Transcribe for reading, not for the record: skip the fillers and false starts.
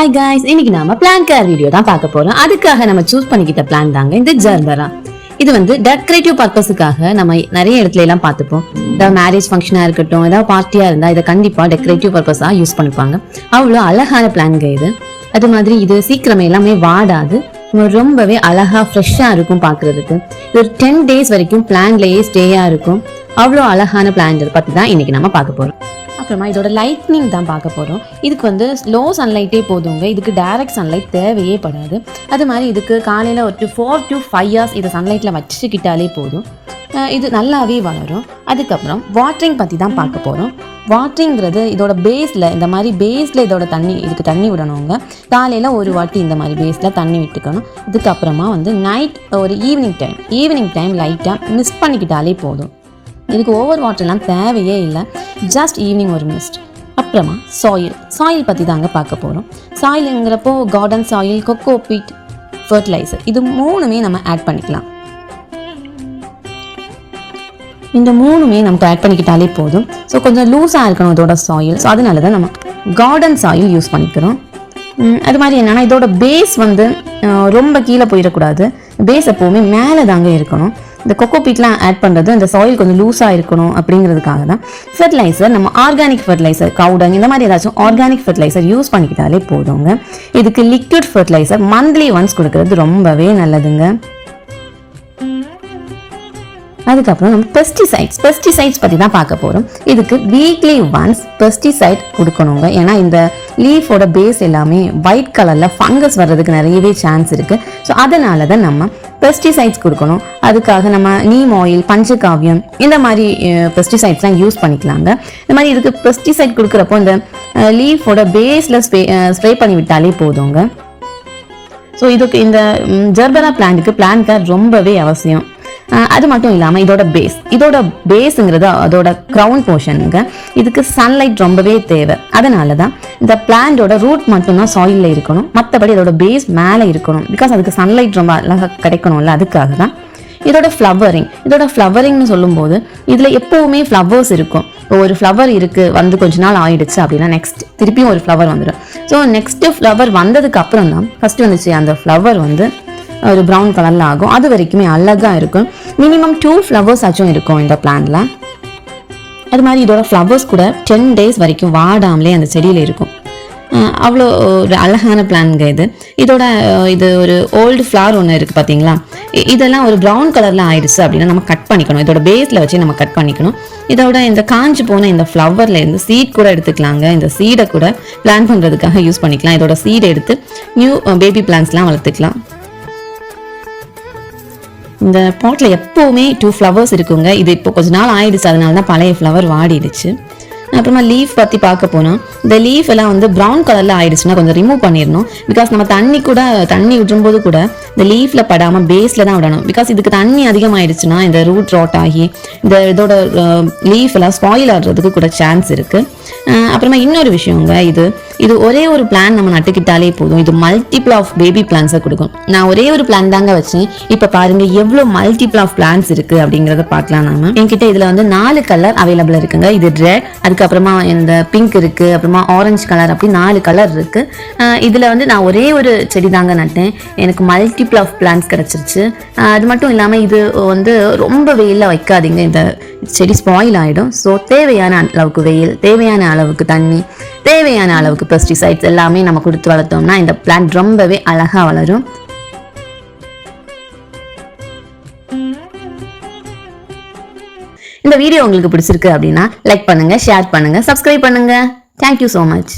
Hi guys, இன்னைக்கு நாம plan care video தான் பார்க்க போறோம். அதுக்காக நம்ம சூஸ் பண்ணிக்கிட்ட பிளான் தாங்க இந்த ஜெர்பரா. இது வந்து டெக்கரேட்டிவ் பர்பஸுக்காக நம்ம நிறைய இடத்துல எல்லாம் பார்த்துப்போம். ஏதாவது மேரேஜ் ஃபங்க்ஷனா இருக்கட்டும், ஏதாவது பார்ட்டியா இருந்தா இதை கண்டிப்பா டெக்கரேட்டிவ் பர்பஸா யூஸ் பண்ணிப்பாங்க. அவ்வளோ அழகான பிளான்ங்க இது. அது மாதிரி இது சீக்கிரமே எல்லாமே வாடாது, ரொம்பவே அழகா ஃப்ரெஷ்ஷா இருக்கும் பார்க்கிறதுக்கு. இது ஒரு 10 days வரைக்கும் பிளான்லயே ஸ்டேயா இருக்கும். அவ்வளோ அழகான பிளான் பத்தி தான் இன்னைக்கு நம்ம பார்க்க போறோம். அப்புறமா இதோட லைட்னிங் தான் பார்க்க போகிறோம். இதுக்கு வந்து ஸ்லோ சன்லைட்டே போதுங்க, இதுக்கு டைரக்ட் சன்லைட் தேவையே படாது. அது மாதிரி இதுக்கு காலையில் ஒரு 4 to 5 hours இதை சன்லைட்டில் வச்சுக்கிட்டாலே போதும், இது நல்லாவே வளரும். அதுக்கப்புறம் வாட்டரிங் பற்றி தான் பார்க்க போகிறோம். வாட்டரிங்கிறது இதோட பேஸில், இந்த மாதிரி பேஸில் இதோட இதுக்கு தண்ணி விடணுங்க. காலையில் ஒரு வாட்டி இந்த மாதிரி பேஸில் தண்ணி விட்டுக்கணும். இதுக்கப்புறமா வந்து நைட் ஒரு ஈவினிங் டைம் லைட்டாக மிஸ்ட் பண்ணிக்கிட்டாலே போதும். இதுக்கு ஓவர் வாட்டர்லாம் தேவையே இல்லை, ஜஸ்ட் ஈவினிங் ஒரு மிஸ்ட். அப்புறமா சாயில் பற்றி தாங்க பார்க்க போகிறோம். சாயிலுங்கிறப்போ garden soil, cocopeat, fertiliser, இது மூணுமே நம்ம ஆட் பண்ணிக்கலாம். இந்த மூணுமே நமக்கு ஆட் பண்ணிக்கிட்டாலே போதும். ஸோ கொஞ்சம் லூஸாக இருக்கணும் இதோட சாயில். ஸோ அதனால தான் நம்ம கார்டன் சாயில் யூஸ் பண்ணிக்கிறோம். அது மாதிரி என்னென்னா இதோட பேஸ் வந்து ரொம்ப கீழே போயிடக்கூடாது, பேஸ் எப்போவுமே மேலே தாங்க இருக்கணும். இந்த கொக்கோ பீட்லாம் ஆட் பண்ணுறது இந்த சாயில் கொஞ்சம் லூஸாக இருக்கணும் அப்படிங்கிறதுக்காக தான். ஃபெர்டிலைசர் நம்ம ஆர்கானிக் ஃபெர்டிலைசர், கவுடங், இந்த மாதிரி ஏதாச்சும் ஆர்கானிக் ஃபெர்டிலைசர் யூஸ் பண்ணிக்கிட்டாலே போதுங்க. இதுக்கு லிக்விட் ஃபெர்டிலைசர் மந்த்லி ஒன்ஸ் கொடுக்கறது ரொம்பவே நல்லதுங்க. அதுக்கப்புறம் நம்ம பெஸ்டிசைட்ஸ் பற்றி தான் பார்க்க போகிறோம். இதுக்கு வீக்லி ஒன்ஸ் பெஸ்டிசைட் கொடுக்கணுங்க. ஏன்னா இந்த லீஃபோட பேஸ் எல்லாமே ஒயிட் கலரில் ஃபங்கஸ் வர்றதுக்கு நிறையவே சான்ஸ் இருக்குது. ஸோ அதனால தான் நம்ம பெஸ்டிசைட்ஸ் கொடுக்கணும். அதுக்காக நம்ம நீம் ஆயில், பஞ்சகாவியம், இந்த மாதிரி பெஸ்டிசைட்ஸ்லாம் யூஸ் பண்ணிக்கலாங்க. இந்த மாதிரி இதுக்கு பெஸ்டிசைட் கொடுக்குறப்போ இந்த லீஃபோட பேஸில் ஸ்ப்ரே பண்ணி விட்டாலே போதுங்க. ஸோ இதுக்கு இந்த ஜெர்பரா பிளான்ட்டுக்கு பிளான் கேர் ரொம்பவே அவசியம். அது மட்டும் இல்லாமல் இதோட பேஸுங்கிறது அதோட கிரவுண்ட் போர்ஷனுங்க. இதுக்கு சன்லைட் ரொம்பவே தேவை. அதனால தான் இந்த பிளான்டோட ரூட் மட்டும்தான் சாயிலில் இருக்கணும், மற்றபடி இதோட பேஸ் மேலே இருக்கணும். பிகாஸ் அதுக்கு சன்லைட் ரொம்ப அழகாக கிடைக்கணும்ல, அதுக்காக தான். இதோட ஃப்ளவரிங்னு சொல்லும்போது இதில் எப்போவுமே ஃப்ளவர்ஸ் இருக்கும். ஒரு ஃப்ளவர் இருக்குது, வந்து கொஞ்ச நாள் ஆயிடுச்சு அப்படின்னா நெக்ஸ்ட் திருப்பியும் ஒரு ஃப்ளவர் வந்துடும். ஸோ நெக்ஸ்ட்டு ஃப்ளவர் வந்ததுக்கு அப்புறம் தான் ஃபஸ்ட்டு வந்துச்சு அந்த ஃப்ளவர் வந்து ஒரு ப்ரௌன் கலரில் ஆகும். அது வரைக்குமே அழகாக இருக்கும். மினிமம் 2 flowers ஆச்சும் இருக்கும் இந்த பிளான்ல. அது மாதிரி இதோட ஃப்ளவர்ஸ் கூட 10 days வரைக்கும் வாடாமலே அந்த செடியில் இருக்கும். அவ்வளோ ஒரு அழகான பிளான்ங்க இது. இது ஒரு ஓல்டு ஃப்ளவர் ஒன்று இருக்குது பார்த்தீங்களா, இதெல்லாம் ஒரு ப்ரௌன் கலரில் ஆயிடுச்சு அப்படின்னா நம்ம கட் பண்ணிக்கணும். இதோட பேஸில் வச்சு நம்ம கட் பண்ணிக்கணும். இதோட இந்த காஞ்சி போன இந்த ஃப்ளவர்லேருந்து சீட் கூட எடுத்துக்கலாங்க. இந்த சீடை கூட பிளான் பண்ணுறதுக்காக யூஸ் பண்ணிக்கலாம். இதோட சீடை எடுத்து நியூ பேபி பிளான்ஸ்லாம் வளர்த்துக்கலாம். இந்த பாட்டில் எப்போவுமே 2 flowers இருக்குங்க. இது இப்போ கொஞ்ச நாள் ஆயிடுச்சு, அதனால தான் பழைய ஃப்ளவர் வாடிடுச்சு. அப்புறமா லீஃப் பற்றி பார்க்க போனால் இந்த லீஃப் எல்லாம் வந்து ப்ரௌன் கலரில் ஆயிடுச்சுன்னா கொஞ்சம் ரிமூவ் பண்ணிடணும். பிகாஸ் நம்ம தண்ணி விட்டும்போது கூட இந்த லீஃபில் படாமல் பேஸில் தான் விடணும். பிகாஸ் இதுக்கு தண்ணி அதிகமாகிடுச்சுன்னா இந்த ரூட் ராட் ஆகி இதோட லீஃப் எல்லாம் ஸ்பாயில் ஆடுறதுக்கு கூட சான்ஸ் இருக்குது. அப்புறமா இன்னொரு விஷயங்க, இது ஒரே ஒரு பிளான் நம்ம நட்டுக்கிட்டாலே போதும், இது மல்டிபிள் ஆஃப் பேபி பிளான்ஸை கொடுக்கும். நான் ஒரே ஒரு பிளான் தாங்க வச்சேன். இப்போ பாருங்க எவ்வளோ மல்டிபிள் ஆஃப் பிளான்ஸ் இருக்கு அப்படிங்கிறத பார்க்கலாம். நாம என்கிட்ட இதில் வந்து 4 கலர் அவைலபிள் இருக்குங்க. இது ரெட், அதுக்கப்புறமா இந்த பிங்க் இருக்கு, அப்புறமா ஆரஞ்சு கலர், அப்படி 4 கலர் இருக்கு. இதில் வந்து நான் ஒரே ஒரு செடி தாங்க நட்டேன், எனக்கு மல்டிபிள் ஆஃப் பிளான்ஸ் கிடைச்சிருச்சு. அது மட்டும் இல்லாமல் இது வந்து ரொம்ப வெயிலில் வைக்காதீங்க, இந்த செடி ஸ்பாயில் ஆகிடும். ஸோ தேவையான அளவுக்கு வெயில், தேவையான அளவுக்கு தண்ணி, தேவையான அளவுக்கு பெஸ்டிசைட்ஸ் எல்லாமே நம்ம கொடுத்து வளர்த்தோம்னா இந்த பிளான்ட் ரொம்பவே அழகாக வளரும். இந்த வீடியோ உங்களுக்கு பிடிச்சிருக்கு அப்படின்னா லைக் பண்ணுங்க, ஷேர் பண்ணுங்க, சப்ஸ்கிரைப் பண்ணுங்க. Thank you so much.